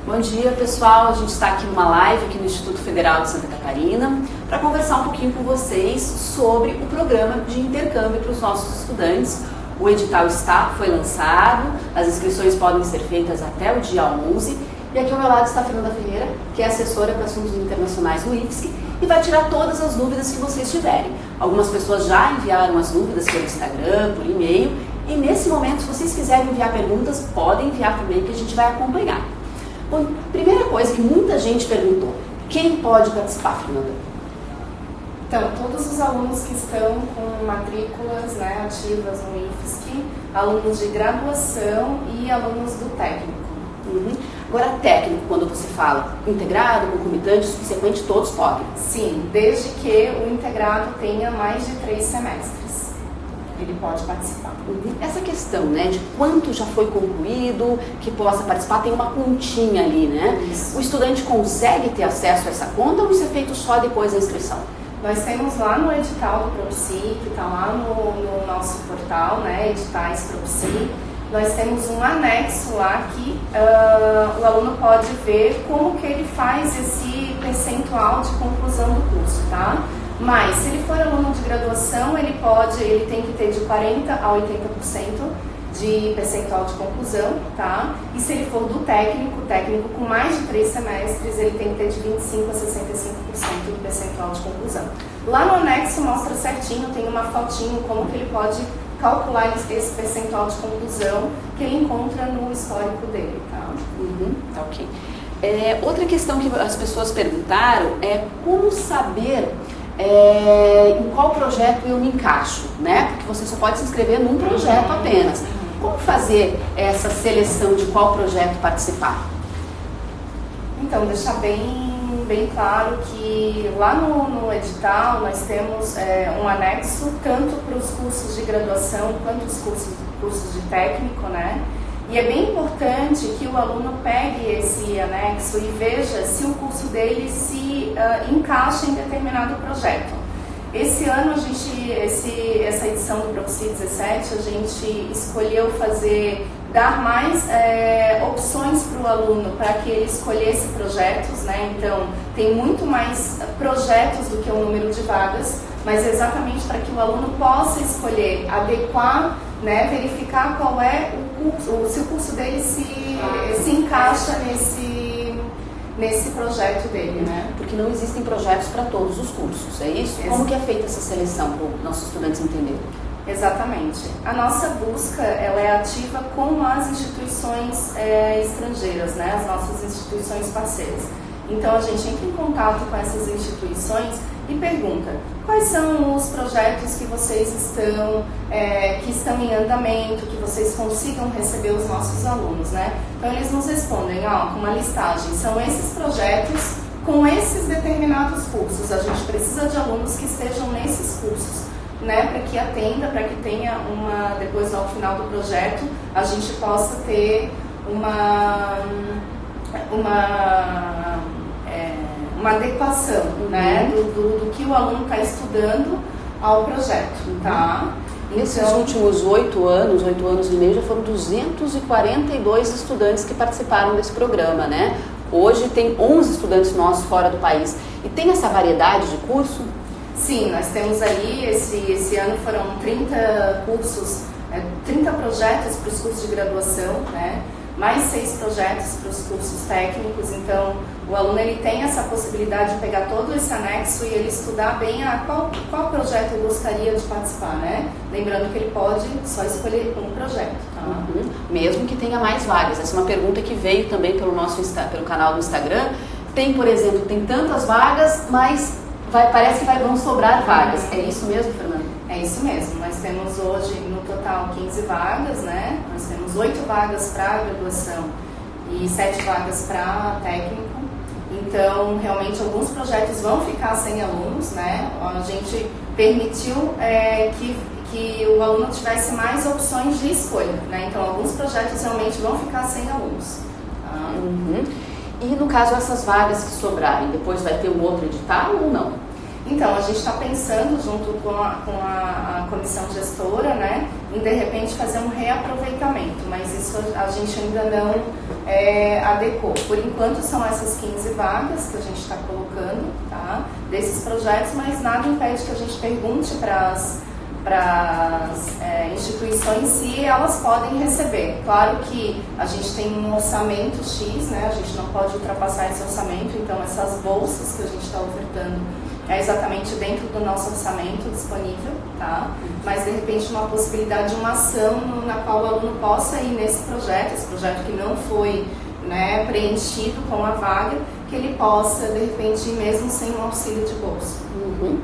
Bom dia, pessoal. A gente está aqui numa live aqui no Instituto Federal de Santa Catarina para conversar um pouquinho com vocês sobre o programa de intercâmbio para os nossos estudantes. O edital foi lançado, as inscrições podem ser feitas até o dia 11. E aqui ao meu lado está a Fernanda Ferreira, que é assessora para assuntos internacionais no IFSC e vai tirar todas as dúvidas que vocês tiverem. Algumas pessoas já enviaram as dúvidas pelo Instagram, por e-mail, e nesse momento, se vocês quiserem enviar perguntas, podem enviar também que a gente vai acompanhar. Bom, primeira coisa que muita gente perguntou, quem pode participar, Fernanda? Então, todos os alunos que estão com matrículas ativas no IFSC, alunos de graduação e alunos do técnico. Agora, técnico, quando você fala integrado, concomitante, subsequente, todos podem? Sim, desde que o integrado tenha mais de 3 semestres, ele pode participar. Essa questão, de quanto já foi concluído, que possa participar, tem uma continha ali, né? Isso. O estudante consegue ter acesso a essa conta ou isso é feito só depois da inscrição? Nós temos lá no edital do ProPsi, que está lá no nosso portal, editais ProPsi, nós temos um anexo lá que o aluno pode ver como que ele faz esse percentual de conclusão do curso, tá? Mas se ele for aluno de graduação, ele tem que ter de 40% a 80% de percentual de conclusão, tá? E se ele for do técnico com mais de 3 semestres, ele tem que ter de 25% a 65% de percentual de conclusão. Lá no anexo mostra certinho, tem uma fotinho como que ele pode calcular esse percentual de conclusão que ele encontra no histórico dele, tá? Tá ok. Outra questão que as pessoas perguntaram é como saber em qual projeto eu me encaixo, né? Porque você só pode se inscrever num projeto apenas. Como fazer essa seleção de qual projeto participar? Então, deixar bem claro que lá no edital nós temos um anexo tanto para os cursos de graduação quanto os cursos de técnico, né? E é bem importante que o aluno pegue esse anexo e veja se o curso dele se encaixa em determinado projeto. Esse ano, essa edição do ProPsi 17, a gente escolheu dar mais opções para o aluno para que ele escolhesse projetos, né? Então, tem muito mais projetos do que o número de vagas, mas exatamente para que o aluno possa escolher, adequar, verificar qual é o curso, se o curso dele se encaixa nesse projeto dele, né? Porque não existem projetos para todos os cursos, é isso? Como que é feita essa seleção para os nossos estudantes entenderem? Exatamente. A nossa busca ela é ativa com as instituições estrangeiras, né? As nossas instituições parceiras. Então a gente entra em contato com essas instituições e pergunta quais são os projetos que vocês que estão em andamento, que vocês consigam receber os nossos alunos, né? Então eles nos respondem, com uma listagem, são esses projetos com esses determinados cursos, a gente precisa de alunos que estejam nesses cursos, né? Para que atenda, para que tenha depois ao final do projeto, a gente possa ter uma adequação, né, do que o aluno está estudando ao projeto, tá? Nesses últimos 8 anos e meio, já foram 242 estudantes que participaram desse programa, né? Hoje tem 11 estudantes nossos fora do país. E tem essa variedade de curso? Sim, nós temos aí, esse ano foram 30 cursos, 30 projetos para os cursos de graduação, né? Mais 6 projetos para os cursos técnicos, então o aluno ele tem essa possibilidade de pegar todo esse anexo e ele estudar bem qual projeto ele gostaria de participar, né? Lembrando que ele pode só escolher um projeto, tá? Mesmo que tenha mais vagas. Essa é uma pergunta que veio também pelo canal do Instagram. Tem, por exemplo, tem tantas vagas, mas parece que vão sobrar vagas. É isso mesmo, Fernanda? É isso mesmo. Nós temos hoje, no total, 15 vagas, né? Nós temos 8 vagas para graduação e 7 vagas para técnico. Então, realmente, alguns projetos vão ficar sem alunos, né? A gente permitiu que o aluno tivesse mais opções de escolha, né? Então, alguns projetos realmente vão ficar sem alunos. E, no caso, essas vagas que sobrarem, depois vai ter um outro edital ou não? Então, a gente está pensando, junto com a comissão gestora, né, em de repente fazer um reaproveitamento, mas isso a gente ainda não adequou. Por enquanto são essas 15 vagas que a gente está colocando, tá, desses projetos, mas nada impede que a gente pergunte para as instituições se elas podem receber. Claro que a gente tem um orçamento X, né, a gente não pode ultrapassar esse orçamento, então essas bolsas que a gente está ofertando é exatamente dentro do nosso orçamento disponível, tá? Mas de repente uma possibilidade de uma ação na qual o aluno possa ir nesse projeto, esse projeto que não foi, né, preenchido com a vaga, que ele possa de repente ir mesmo sem um auxílio de bolsa. Uhum.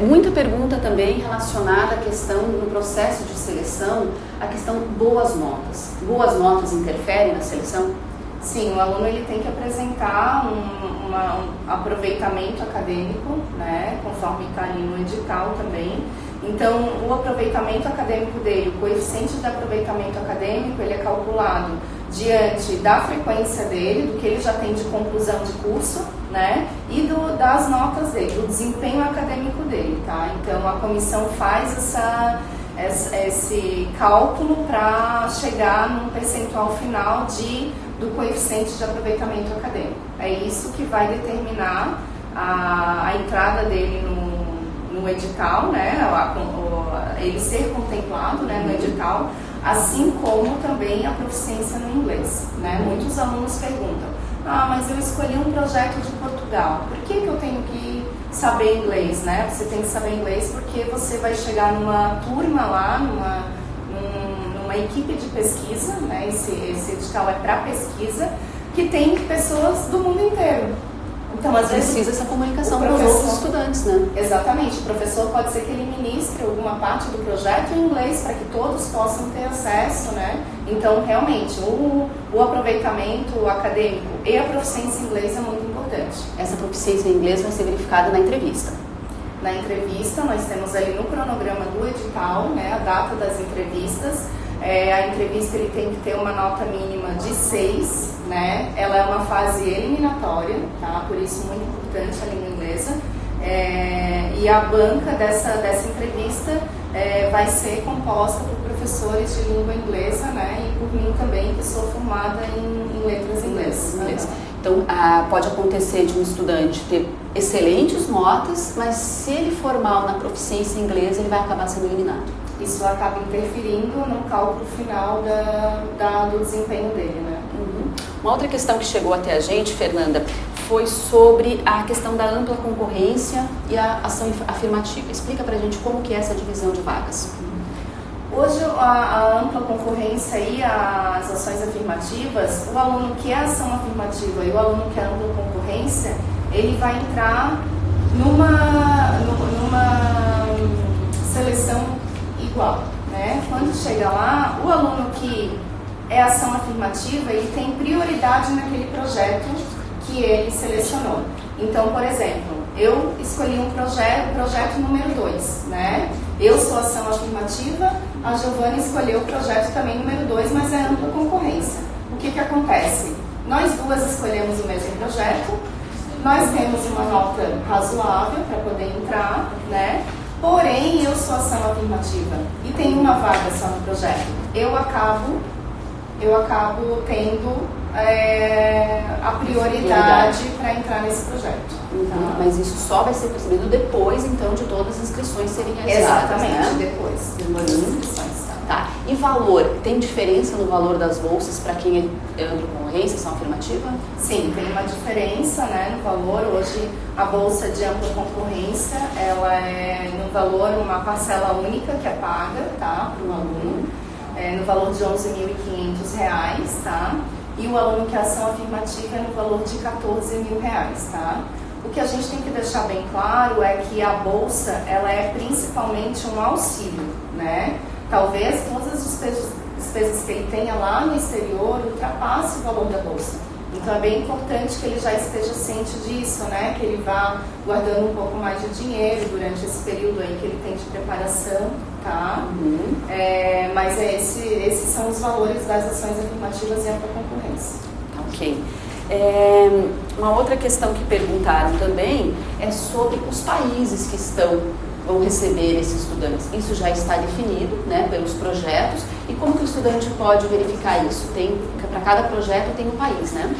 Muita pergunta também relacionada à questão, no processo de seleção, a questão boas notas. Boas notas interferem na seleção? Sim, o aluno ele tem que apresentar um aproveitamento acadêmico, né, conforme está ali no edital também. Então, o aproveitamento acadêmico dele, o coeficiente de aproveitamento acadêmico, ele é calculado diante da frequência dele, do que ele já tem de conclusão de curso, né, e das notas dele, do desempenho acadêmico dele, tá? Então, a comissão faz esse cálculo para chegar num percentual final do coeficiente de aproveitamento acadêmico. É isso que vai determinar a entrada dele no edital, né, ele ser contemplado, né, no edital, assim como também a proficiência no inglês, né? Muitos alunos perguntam, mas eu escolhi um projeto de Portugal, por que eu tenho que saber inglês, né? Você tem que saber inglês porque você vai chegar numa turma lá, numa equipe de pesquisa, né? Esse edital é para pesquisa, que tem pessoas do mundo inteiro. Então, às vezes, precisa essa comunicação com os outros estudantes, né? Exatamente. O professor pode ser que ele ministre alguma parte do projeto em inglês para que todos possam ter acesso, né? Então, realmente, o aproveitamento acadêmico e a proficiência em inglês é muito importante. Essa proficiência em inglês vai ser verificada na entrevista. Na entrevista, nós temos ali no cronograma do edital, né, a data das entrevistas. A entrevista ele tem que ter uma nota mínima de 6, né? Ela é uma fase eliminatória, tá? Por isso muito importante a língua inglesa. E a banca dessa entrevista vai ser composta por professores de língua inglesa, né? E por mim também, que sou formada em letras inglesas. Então, pode acontecer de um estudante ter excelentes notas, mas se ele for mal na proficiência inglesa, ele vai acabar sendo eliminado. Isso acaba interferindo no cálculo final do desempenho dele, né? Uhum. Uma outra questão que chegou até a gente, Fernanda, foi sobre a questão da ampla concorrência e a ação afirmativa. Explica pra gente como que é essa divisão de vagas. Hoje, a ampla concorrência e as ações afirmativas, o aluno que é ação afirmativa e o aluno que é ampla concorrência, ele vai entrar numa seleção igual, né? Quando chega lá, o aluno que é ação afirmativa, ele tem prioridade naquele projeto que ele selecionou. Então, por exemplo, eu escolhi um projeto número 2, né? Eu sou ação afirmativa, a Giovana escolheu o projeto também número 2, mas é ampla concorrência. O que acontece? Nós duas escolhemos o mesmo projeto, nós temos uma nota razoável para poder entrar, né? Porém, eu sou ação afirmativa e tem uma vaga só no projeto. Eu acabo tendo a prioridade para entrar nesse projeto. Tá? Mas isso só vai ser percebido depois, então, de todas as inscrições serem realizadas. Exatamente, né? depois das inscrições. Tá. E valor? Tem diferença no valor das bolsas para quem é ampla concorrência, ação afirmativa? Sim, tem uma diferença, né, no valor. Hoje, a bolsa de ampla concorrência, ela é no valor, uma parcela única que é paga, tá, para o aluno, no valor de R$ 11.500, tá? E o aluno que é ação afirmativa é no valor de R$ 14.000, tá? O que a gente tem que deixar bem claro é que a bolsa, ela é principalmente um auxílio, né? Talvez todas as despesas que ele tenha lá no exterior ultrapasse o valor da bolsa. Então é bem importante que ele já esteja ciente disso, né? Que ele vá guardando um pouco mais de dinheiro durante esse período aí que ele tem de preparação, tá? Uhum. Mas esses são os valores das ações afirmativas e ampla concorrência. Ok. Uma outra questão que perguntaram também é sobre os países que vão receber esses estudantes. Isso já está definido, né, pelos projetos, e como que o estudante pode verificar isso? Para cada projeto tem um país, né?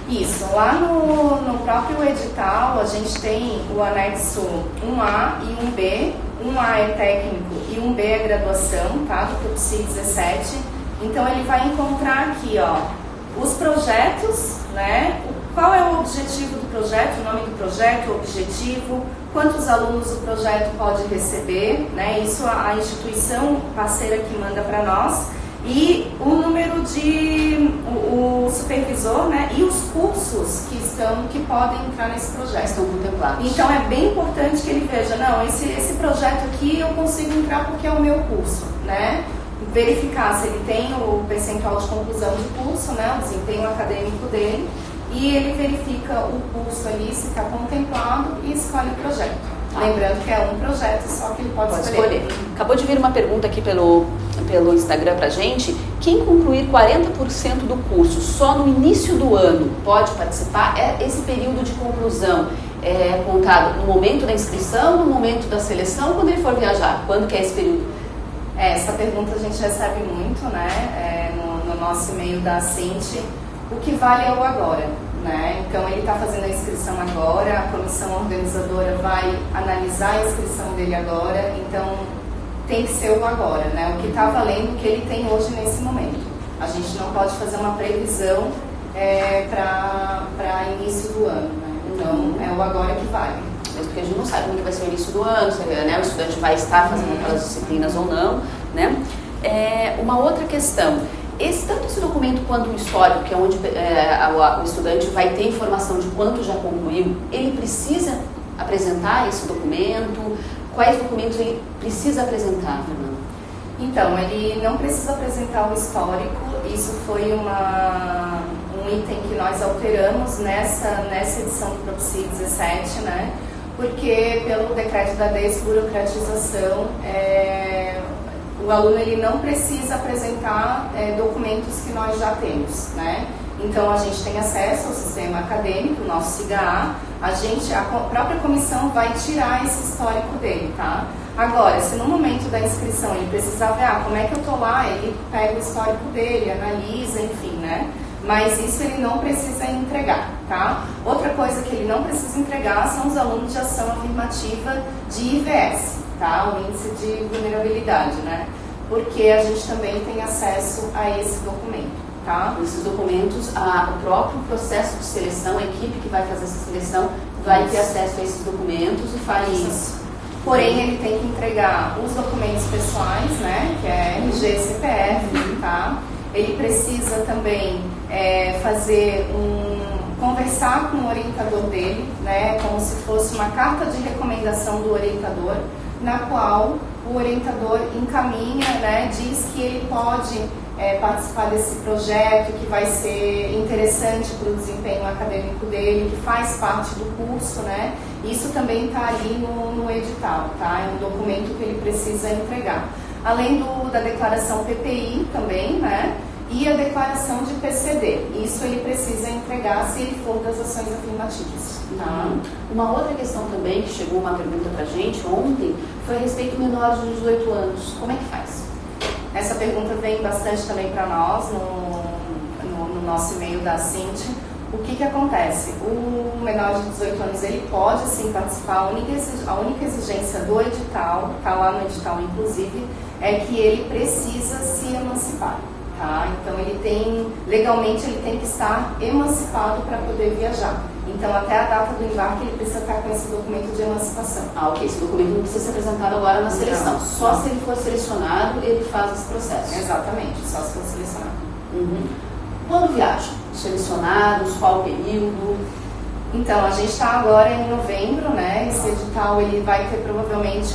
Isso, lá no próprio edital a gente tem o anexo 1A e 1B, 1A é técnico e 1B é graduação, tá, do PROPSI 17. Então ele vai encontrar aqui, ó, os projetos, né, qual é o objetivo do projeto, o nome do projeto, o objetivo, quantos alunos o projeto pode receber, né, isso a instituição parceira que manda para nós, e o número o supervisor, né, e os cursos que podem entrar nesse projeto. Estão contemplados. Então é bem importante que ele veja, não, esse projeto aqui eu consigo entrar porque é o meu curso, né? Verificar se ele tem o percentual de conclusão de curso, né, o desempenho acadêmico dele, e ele verifica o curso ali, se está contemplado, e escolhe o projeto. Lembrando que é um projeto só que ele pode escolher. Acabou de vir uma pergunta aqui pelo Instagram pra gente. Quem concluir 40% do curso só no início do ano pode participar? Esse período de conclusão é contado no momento da inscrição, no momento da seleção, quando ele for viajar? Quando que é esse período? Essa pergunta a gente recebe muito, né, no nosso e-mail da Cinti. O que vale é o agora, né? Então ele está fazendo a inscrição agora, a comissão organizadora vai analisar a inscrição dele agora, então tem que ser o agora, né? O que está valendo, o que ele tem hoje nesse momento. A gente não pode fazer uma previsão para início do ano, né? Então é o agora que vale. Mesmo porque a gente não sabe como que vai ser o início do ano, se, né, o estudante vai estar fazendo aquelas disciplinas ou não, né? Uma outra questão. Tanto esse documento quanto o histórico, que é onde o estudante vai ter informação de quanto já concluiu, ele precisa apresentar esse documento? Quais documentos ele precisa apresentar, Fernanda? Então, ele não precisa apresentar o histórico, isso foi um item que nós alteramos nessa edição do PROPSI 17, né? Porque pelo decreto da desburocratização, o aluno ele não precisa apresentar documentos que nós já temos, né? Então a gente tem acesso ao sistema acadêmico, o nosso SIGA-A, a própria comissão vai tirar esse histórico dele, tá? Agora, se no momento da inscrição ele precisar ver, como é que eu tô lá, ele pega o histórico dele, analisa, enfim, né? Mas isso ele não precisa entregar, tá? Outra coisa que ele não precisa entregar são os alunos de ação afirmativa de IVS, tá? O índice de vulnerabilidade, né? Porque a gente também tem acesso a esse documento, tá? Esses documentos, o próprio processo de seleção, a equipe que vai fazer essa seleção vai ter acesso a esses documentos e faz isso. Porém, ele tem que entregar os documentos pessoais, né? Que é RG, CPF, tá? Ele precisa também conversar com o orientador dele, né? Como se fosse uma carta de recomendação do orientador, na qual o orientador encaminha, né, diz que ele pode participar desse projeto, que vai ser interessante para o desempenho acadêmico dele, que faz parte do curso, né? Isso também está ali no edital, tá? É um documento que ele precisa entregar. Além da declaração PPI também, né? E a declaração de PCD. Isso ele precisa entregar se ele for das ações afirmativas. Tá? Uma outra questão também, que chegou uma pergunta pra gente ontem, foi a respeito do menor de 18 anos. Como é que faz? Essa pergunta vem bastante também para nós no nosso e-mail da Cinti. O que acontece? O menor de 18 anos ele pode sim participar. A única exigência do edital, está lá no edital inclusive, é que ele precisa se emancipar. Tá? Então legalmente ele tem que estar emancipado para poder viajar. Então até a data do embarque ele precisa estar com esse documento de emancipação. Ok, esse documento não precisa ser apresentado agora na seleção. Só se ele for selecionado, ele faz esse processo. Exatamente, só se for selecionado. Quando viaja? Selecionados, qual período? Então, a gente está agora em novembro, né? Esse edital ele vai ter provavelmente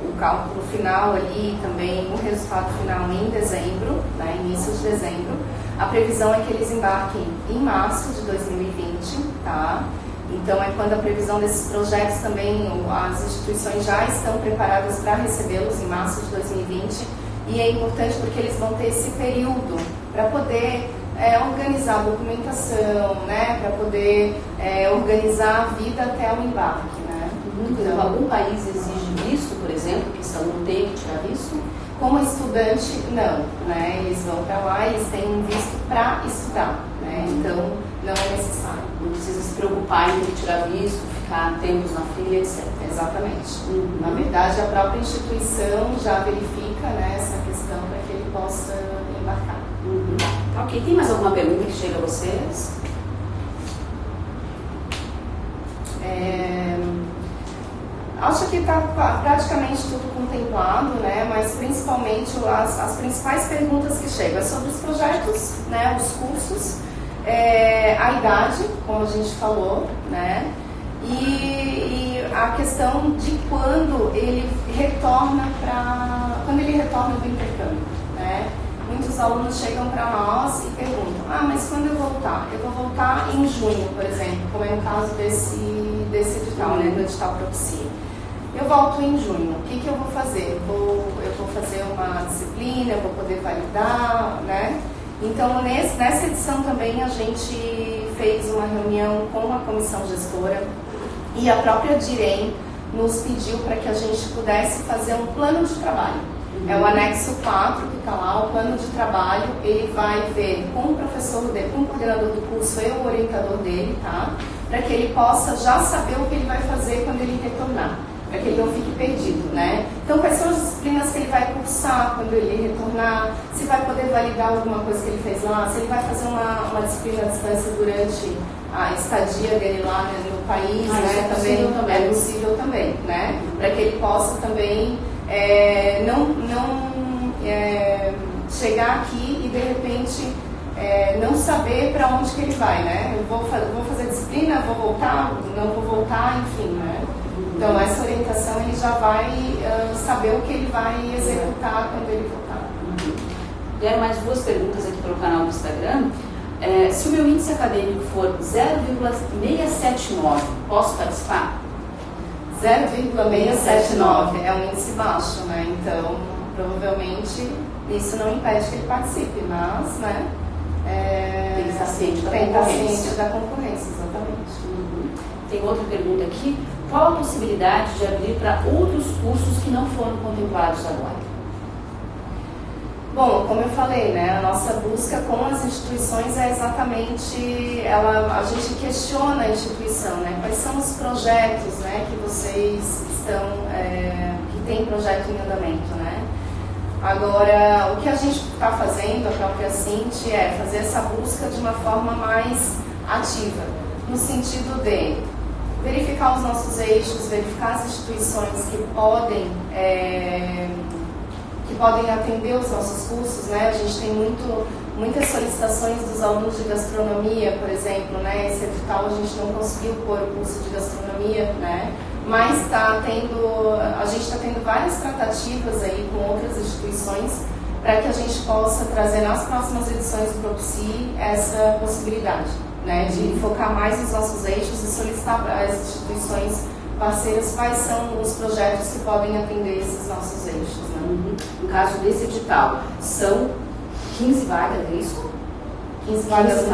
o cálculo final ali, também o resultado final em dezembro, né? Início de dezembro. A previsão é que eles embarquem em março de 2020, tá? Então é quando a previsão desses projetos também, as instituições já estão preparadas para recebê-los em março de 2020 e é importante porque eles vão ter esse período para poder organizar a documentação, né, para poder organizar a vida até o embarque, né. Então, algum país exige visto, por exemplo, que esse aluno tem que tirar visto? Como estudante, não, né, eles vão para lá e eles têm um visto para estudar, né, então não é necessário. Não precisa se preocupar em ter que tirar visto, ficar tempos na fila, etc. Exatamente. Na verdade, a própria instituição já verifica, né, essa questão para que ele possa embarcar. Ok, tem mais alguma pergunta que chega a vocês? Acho que está praticamente tudo contemplado, né? Mas principalmente as principais perguntas que chegam é sobre os projetos, né? Os cursos, a idade, como a gente falou, né? E a questão de quando ele retorna do intercâmbio, né? Muitos alunos chegam para nós e perguntam: mas quando eu voltar? Eu vou voltar em junho, por exemplo, como é no caso desse edital, né? Do edital Propicia. Eu volto em junho, o que eu vou fazer? Eu vou fazer uma disciplina, eu vou poder validar, né? Então, nessa edição também a gente fez uma reunião com a comissão gestora e a própria DIREM nos pediu para que a gente pudesse fazer um plano de trabalho. É o anexo 4 que está lá, o plano de trabalho, ele vai ver com o professor dele, com o coordenador do curso e o orientador dele, tá? Para que ele possa já saber o que ele vai fazer quando ele retornar, para que ele não fique perdido, né? Então, quais são as disciplinas que ele vai cursar quando ele retornar, se vai poder validar alguma coisa que ele fez lá, se ele vai fazer uma disciplina à distância durante a estadia dele lá, né, no país, né? Também é possível também, né? Para que ele possa também chegar aqui e de repente não saber para onde que ele vai, né? Eu vou fazer disciplina, vou voltar, não vou voltar, enfim, né? Então essa orientação ele já vai saber o que ele vai executar quando ele voltar. Vieram mais duas perguntas aqui pelo canal do Instagram. Se o meu índice acadêmico for 0,679, posso participar? 0,679 é um índice baixo, né? Então, provavelmente, isso não impede que ele participe, mas, né? Tem que estar ciente da concorrência, exatamente. Tem outra pergunta aqui. Qual a possibilidade de abrir para outros cursos que não foram contemplados agora? Bom, como eu falei, né, a nossa busca com as instituições é exatamente, a gente questiona a instituição, né, quais são os projetos, né, que vocês estão, que tem projeto em andamento, né. Agora, o que a gente está fazendo, a própria Cinti, é fazer essa busca de uma forma mais ativa, no sentido de verificar os nossos eixos, verificar as instituições que podem atender os nossos cursos, né? A gente tem muitas solicitações dos alunos de gastronomia, por exemplo, né? Esse edital a gente não conseguiu pôr o curso de gastronomia, né? Mas a gente está tendo várias tratativas aí com outras instituições para que a gente possa trazer nas próximas edições do Propicie essa possibilidade, né? De focar mais nos nossos eixos e solicitar para as instituições parceiras quais são os projetos que podem atender esses nossos eixos, né? No caso desse edital, são 15 vagas, é isso? 15 vagas.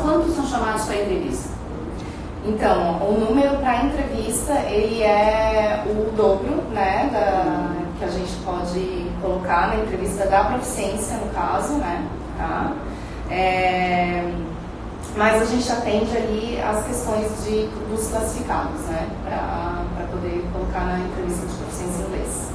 Quantos são chamados para entrevista? Então, o número para entrevista, ele é o dobro, né, que a gente pode colocar na entrevista da proficiência, no caso, né, tá? Mas a gente atende ali as questões dos classificados, né, para poder colocar na entrevista de proficiência em inglês.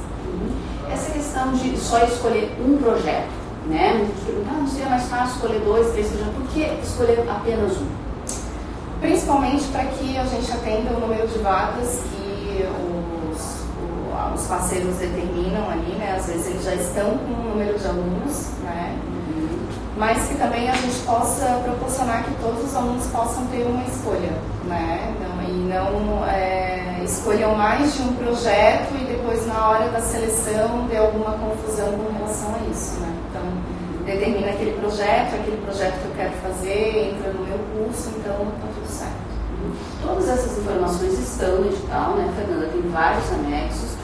Essa questão de só escolher um projeto, né? Muitos perguntam, não seria mais fácil escolher 2, 3 projetos, por que escolher apenas um? Principalmente para que a gente atenda o número de vagas que os parceiros determinam ali, né? Às vezes eles já estão com um número de alunos, né? Mas que também a gente possa proporcionar que todos os alunos possam ter uma escolha, né? E não escolham mais de um projeto e depois na hora da seleção dê alguma confusão com relação a isso, né? Então, determina aquele projeto que eu quero fazer, entra no meu curso, então está tudo certo. Todas essas informações estão no edital, né, Fernanda? Tem vários anexos.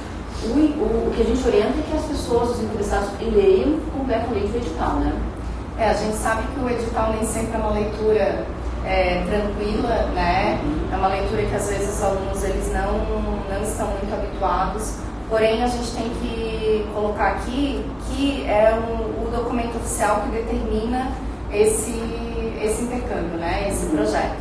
O que a gente orienta é que as pessoas, os interessados, leiam completamente o edital, né? A gente sabe que o edital nem sempre é uma leitura tranquila, né? É uma leitura que às vezes os alunos eles não estão muito habituados. Porém, a gente tem que colocar aqui que é o documento oficial que determina esse intercâmbio, né? Esse projeto.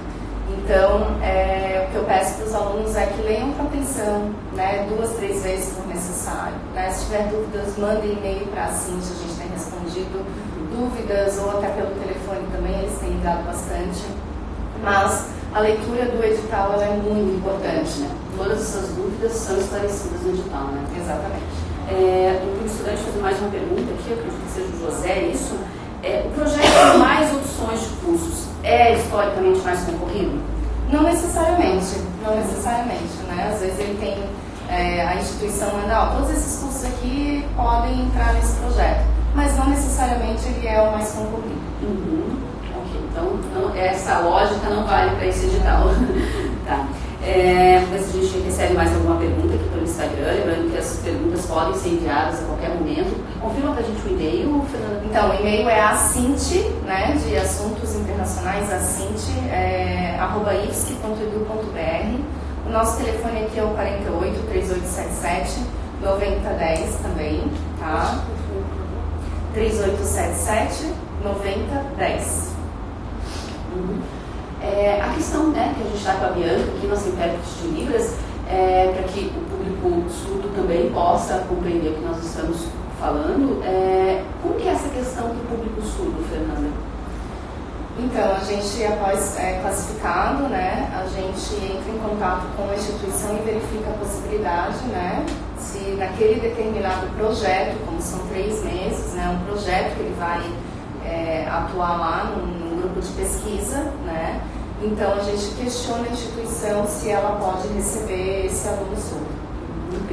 Então, o que eu peço para os alunos é que leiam com atenção, né? 2, 3 vezes por necessário. Né? Se tiver dúvidas, mandem e-mail para a Cintia, a gente tem respondido dúvidas, ou até pelo telefone também, eles têm dado bastante. Mas a leitura do edital ela é muito importante, né? Todas essas dúvidas são esclarecidas no edital, né? Exatamente. O estudante fazer mais uma pergunta aqui, eu acredito que seja o José, isso. O projeto com mais opções de cursos é historicamente mais concorrido? Não necessariamente, né? Às vezes ele tem, a instituição manda, todos esses cursos aqui podem entrar nesse projeto, mas não necessariamente ele é o mais concorrido. Ok, então essa lógica não vale para esse edital. Tá. Mas a gente recebe mais alguma pergunta aqui pelo Instagram, lembrando que as perguntas podem ser enviadas a qualquer momento. Confirma pra gente o e-mail, Fernanda. Então, o e-mail é acinte, né, de assuntos internacionais, acinte, @ifsc.edu.br. O nosso telefone aqui é o 48 3877 9010 também, tá? 3877 9010. A questão, né, que a gente está com a Bianca aqui, nossa intérprete de Libras, para que o público surdo também possa compreender o que nós estamos falando, como que é essa questão do público surdo, Fernanda? Então, a gente, após classificado, né, a gente entra em contato com a instituição e verifica a possibilidade, né, se naquele determinado projeto, como são 3 meses, né, um projeto que ele vai atuar lá num grupo de pesquisa, né, então a gente questiona a instituição se ela pode receber esse aluno surdo.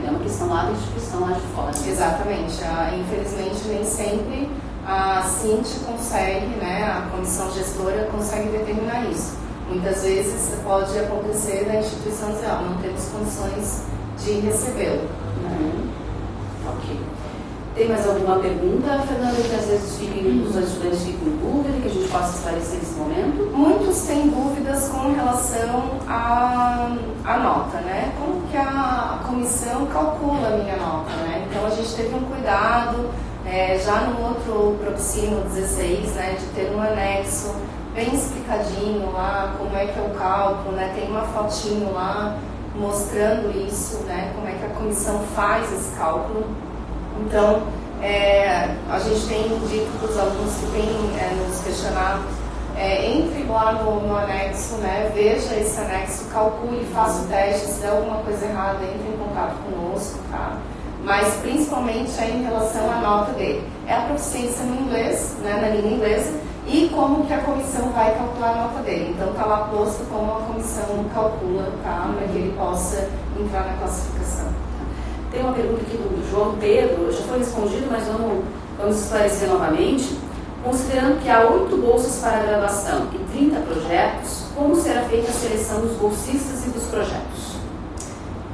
É uma questão lá da instituição, lá de fora. Né? Exatamente. Infelizmente, nem sempre a CINT consegue, né, a comissão gestora consegue determinar isso. Muitas vezes pode acontecer da instituição dizer, não temos condições de recebê-lo. Ok. Tem mais alguma pergunta, Fernanda, que às vezes os estudantes ficam em dúvida, que a gente possa esclarecer nesse momento? Muitos têm dúvidas com relação à nota, né? Como que a comissão calcula a minha nota, né? Então a gente teve um cuidado, já no outro Propsino 16, né, de ter um anexo bem explicadinho lá, como é que é o cálculo, né? Tem uma fotinho lá mostrando isso, né? Como é que a comissão faz esse cálculo. Então, a gente tem dito para os alunos que têm nos questionado, entre lá no anexo, né, veja esse anexo, calcule, faça o teste, se der alguma coisa errada, entre em contato conosco, tá? Mas principalmente em relação à nota dele. É a proficiência no inglês, né, na língua inglesa, e como que a comissão vai calcular a nota dele. Então está lá posto como a comissão calcula, tá? Para que ele possa entrar na classificação. Tem uma pergunta aqui do João Pedro, já foi respondido, mas vamos esclarecer novamente. Considerando que há 8 bolsas para graduação e 30 projetos, como será feita a seleção dos bolsistas e dos projetos?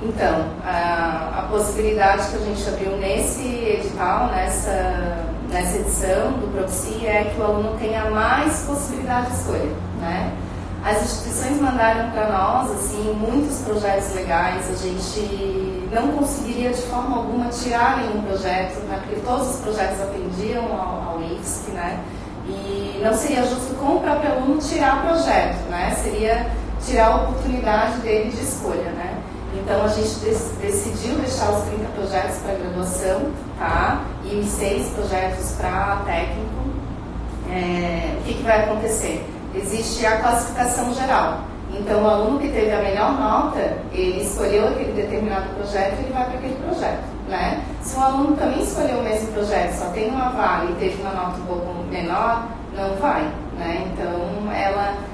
Então, a possibilidade que a gente abriu nesse edital, nessa edição do Propsi, é que o aluno tenha mais possibilidade de escolha, né? As instituições mandaram para nós, assim, muitos projetos legais, a gente não conseguiria de forma alguma tirar nenhum projeto, né, porque todos os projetos atendiam ao IFSC, né, e não seria justo com o próprio aluno tirar projeto, né, seria tirar a oportunidade dele de escolha, né. Então a gente decidiu deixar os 30 projetos para graduação, tá, e os 6 projetos para técnico. O que vai acontecer? Existe a classificação geral. Então, o aluno que teve a melhor nota, ele escolheu aquele determinado projeto, ele vai para aquele projeto, né? Se o aluno também escolheu o mesmo projeto, só tem uma vaga e teve uma nota um pouco menor, não vai, né? Então,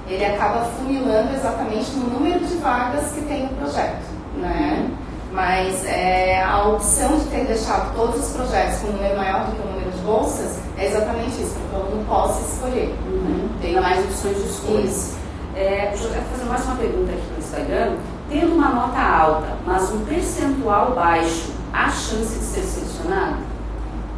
ele acaba funilando exatamente no número de vagas que tem o projeto, né? Mas a opção de ter deixado todos os projetos com um número maior do que o número de bolsas é exatamente isso, para que o aluno possa escolher. Tenha mais opções de escolha. Eu quero fazer mais uma pergunta aqui no Instagram. Tendo uma nota alta, mas um percentual baixo, há chance de ser selecionado?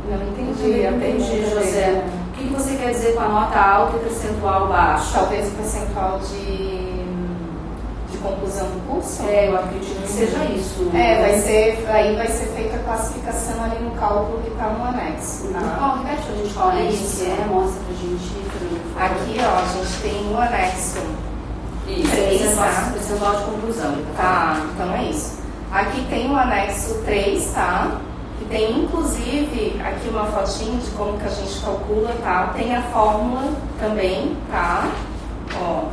Não entendi, José. O que você quer dizer com a nota alta e percentual baixo? Talvez o percentual de conclusão do curso? Eu acredito que seja isso. Aí vai ser feita a classificação ali no cálculo que está no anexo. Tá? Repete pra gente qual anexo mostra pra gente. Aqui, ó, a gente tem o anexo. Isso, percentual de conclusão. Tá, então é isso. Aqui tem o anexo 3, tá? Que tem inclusive aqui uma fotinho de como que a gente calcula, tá? Tem a fórmula também, tá? Ó,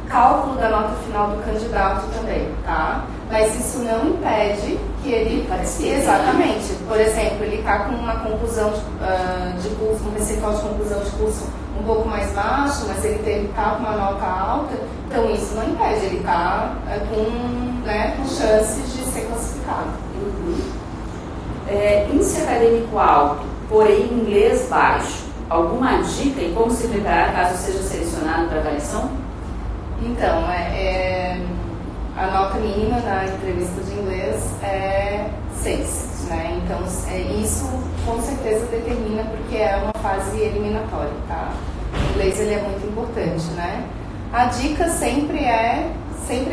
cálculo da nota final do candidato também, tá? Mas isso não impede que ele participe. Exatamente. Por exemplo, ele está com uma conclusão de curso, um percentual de conclusão de curso um pouco mais baixo, mas ele está com uma nota alta, então isso não impede, ele está com chances de ser classificado. Índice acadêmico alto, porém inglês baixo. Alguma dica em como se preparar caso seja selecionado para avaliação? Então, a nota mínima na entrevista de inglês é 6, né? Então, isso com certeza determina, porque é uma fase eliminatória, tá? O inglês ele é muito importante, né? A dica sempre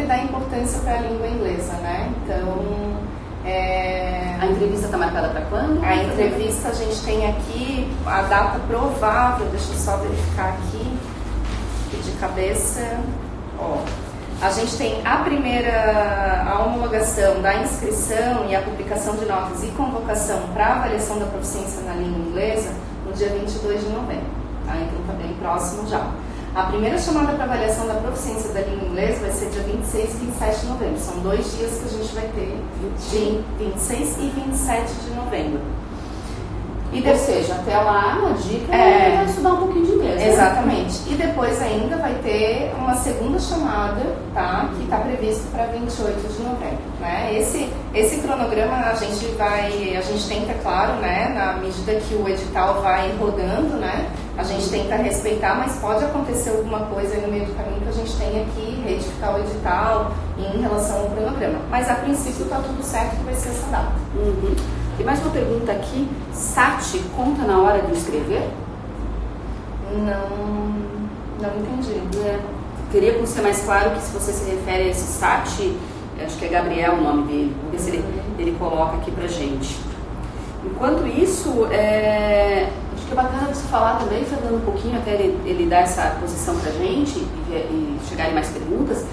dar importância para a língua inglesa, né? Então, a entrevista está marcada para quando? A entrevista a gente tem aqui a data provável, deixa eu só verificar aqui de cabeça. Ó, a gente tem a homologação da inscrição e a publicação de notas e convocação para avaliação da proficiência na língua inglesa no dia 22 de novembro, tá? Então está bem próximo já. A primeira chamada para avaliação da proficiência da língua inglesa vai ser dia 26 e 27 de novembro. São 2 dias que a gente vai ter, de 26 e 27 de novembro. Ou seja, até lá, a dica é estudar um pouquinho de inglês. Exatamente. E depois ainda vai ter uma segunda chamada, tá? Que está previsto para 28 de novembro, né? Esse cronograma a gente tenta, claro, né? Na medida que o edital vai rodando, né? A gente tenta respeitar, mas pode acontecer alguma coisa aí no meio do caminho que a gente tenha que retificar o edital em relação ao cronograma. Mas a princípio está tudo certo que vai ser essa data. E mais uma pergunta aqui, SAT conta na hora de escrever? Não entendi. Queria que você mais claro que se você se refere a esse SAT, acho que é Gabriel o nome dele, vamos ver se ele coloca aqui pra gente. Enquanto isso, acho que é bacana você falar também, Fernando, um pouquinho, até ele dar essa posição pra gente e chegarem mais perguntas,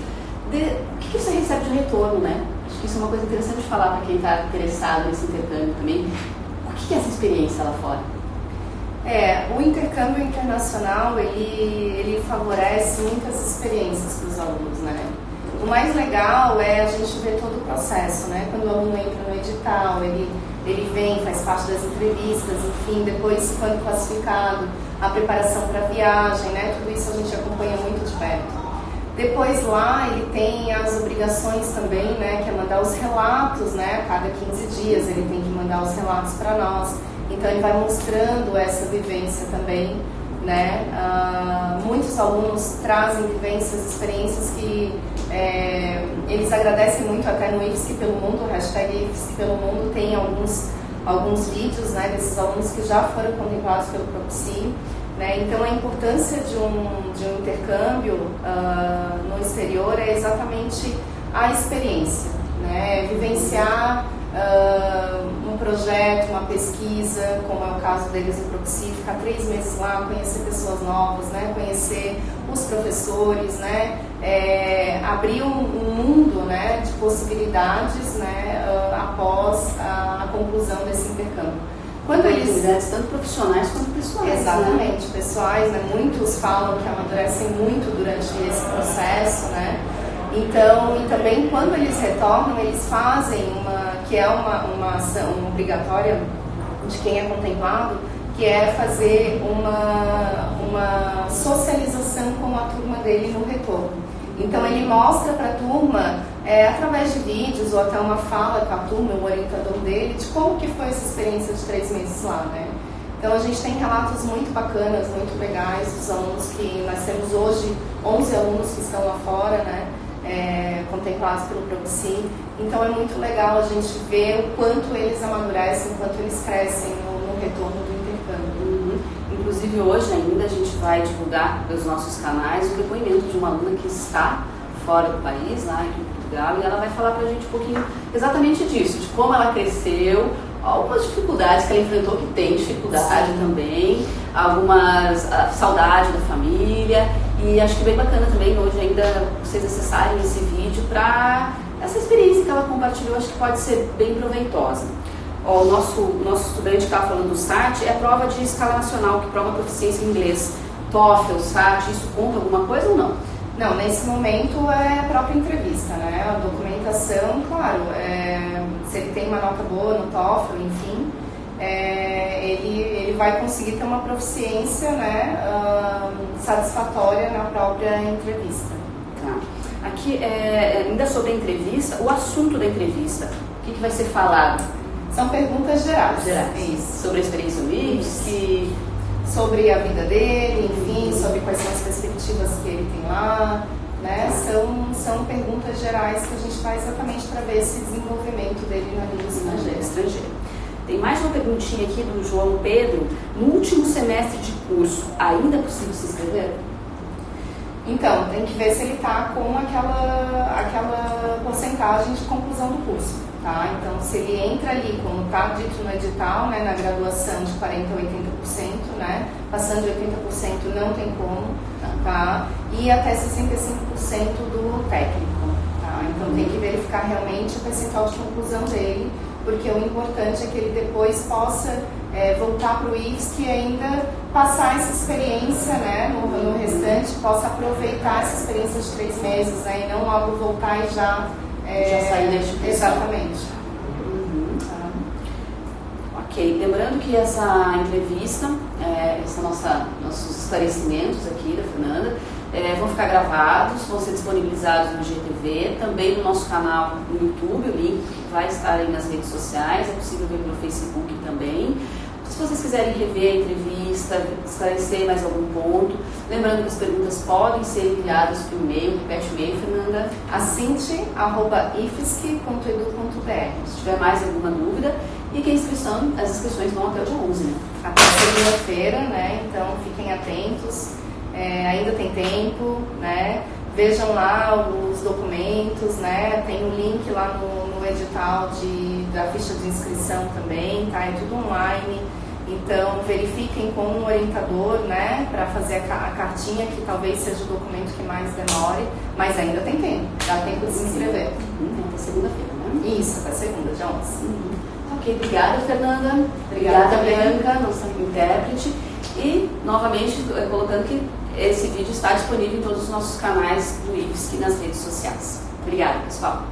o que você recebe de retorno, né? Acho que isso é uma coisa interessante de falar para quem está interessado nesse intercâmbio também. O que é essa experiência lá fora? O intercâmbio internacional, ele favorece muitas experiências para os alunos, né? O mais legal é a gente ver todo o processo, né? Quando o aluno entra no edital, ele vem, faz parte das entrevistas, enfim, depois, quando classificado, a preparação para a viagem, né? Tudo isso a gente acompanha muito de perto. Depois lá ele tem as obrigações também, né, que é mandar os relatos, né, a cada 15 dias ele tem que mandar os relatos para nós. Então ele vai mostrando essa vivência também, né. Muitos alunos trazem vivências, experiências que eles agradecem muito, até no IFSC pelo Mundo, hashtag IFSC pelo Mundo, tem alguns vídeos, né, desses alunos que já foram contemplados pelo Propsi. Né? Então a importância de um intercâmbio no exterior é exatamente a experiência, né? Vivenciar um projeto, uma pesquisa, como é o caso deles no Propsi, ficar 3 meses lá, conhecer pessoas novas, né? Conhecer os professores, né? Abrir um mundo, né, de possibilidades, né, após a conclusão desse intercâmbio. Quando eles, tanto profissionais quanto pessoais. Exatamente, né? Pessoais, né? Muitos falam que amadurecem muito durante esse processo, né? Então, e também quando eles retornam, eles fazem uma ação obrigatória de quem é contemplado, que é fazer uma socialização com a turma dele no retorno. Então ele mostra para a turma, através de vídeos ou até uma fala com a turma, o orientador dele, de como que foi essa experiência de 3 meses lá, né? Então a gente tem relatos muito bacanas, muito legais dos alunos que nós temos hoje, 11 alunos que estão lá fora, né? Contemplados pelo Propsi. Então é muito legal a gente ver o quanto eles amadurecem, o quanto eles crescem no retorno do intercâmbio. Inclusive hoje ainda a gente vai divulgar pelos nossos canais o depoimento de uma aluna que está fora do país, lá aqui em Portugal, e ela vai falar pra gente um pouquinho exatamente disso, de como ela cresceu, algumas dificuldades que ela enfrentou, que tem dificuldade também, algumas saudade da família, e acho que bem bacana também hoje ainda vocês acessarem esse vídeo para essa experiência que ela compartilhou, acho que pode ser bem proveitosa. Ó, o nosso estudante que estava falando do SAT é a prova de escala nacional, que prova proficiência em inglês. TOEFL, SAT, isso conta alguma coisa ou não? Não, nesse momento é a própria entrevista, né? A documentação, claro, se ele tem uma nota boa no TOEFL, enfim, ele vai conseguir ter uma proficiência, né, satisfatória na própria entrevista. Tá. Aqui, ainda sobre a entrevista, o assunto da entrevista, o que vai ser falado? São perguntas gerais. Isso. Sobre a experiência no IFSC, sobre a vida dele, enfim, sobre quais são as perspectivas que ele tem lá, né? São perguntas gerais que a gente faz exatamente para ver esse desenvolvimento dele na língua estrangeira. Tem mais uma perguntinha aqui do João Pedro. No último semestre de curso, ainda é possível se inscrever? Então, tem que ver se ele está com aquela porcentagem de conclusão do curso. Tá? Então, se ele entra ali, como está dito no edital, né, na graduação de 40% a 80%, né, passando de 80% não tem como, tá? E até 65% do técnico. Tá? Então, tem que verificar realmente o percentual de conclusão dele, porque o importante é que ele depois possa voltar para o IFSC e ainda passar essa experiência, né, no restante, possa aproveitar essa experiência de 3 meses, né, e não logo voltar e já sair da instituição. Exatamente. Tá. Ok, lembrando que essa entrevista, nossos esclarecimentos aqui da Fernanda, vão ficar gravados, vão ser disponibilizados no IGTV, também no nosso canal no YouTube, o link vai estar aí nas redes sociais, é possível ver pelo Facebook também. Se vocês quiserem rever a entrevista, esclarecer mais algum ponto, lembrando que as perguntas podem ser enviadas por e-mail. Repete o e-mail, Fernanda. acinte@ifsc.edu.br. Se tiver mais alguma dúvida, e que as inscrições vão até o dia 11, né? Até segunda-feira, né? Então fiquem atentos, ainda tem tempo, né? Vejam lá os documentos, né? Tem um link lá no edital da ficha de inscrição também, tá? É tudo online. Então, verifiquem com um orientador, né, para fazer a cartinha, que talvez seja o documento que mais demore, mas ainda tem tempo, dá tempo de se inscrever. Até segunda-feira, né? Isso, até segunda, dia 11. Ok, obrigada, Fernanda. Obrigada, Bianca, nossa intérprete. E, novamente, colocando que esse vídeo está disponível em todos os nossos canais do IFSC e nas redes sociais. Obrigada, pessoal.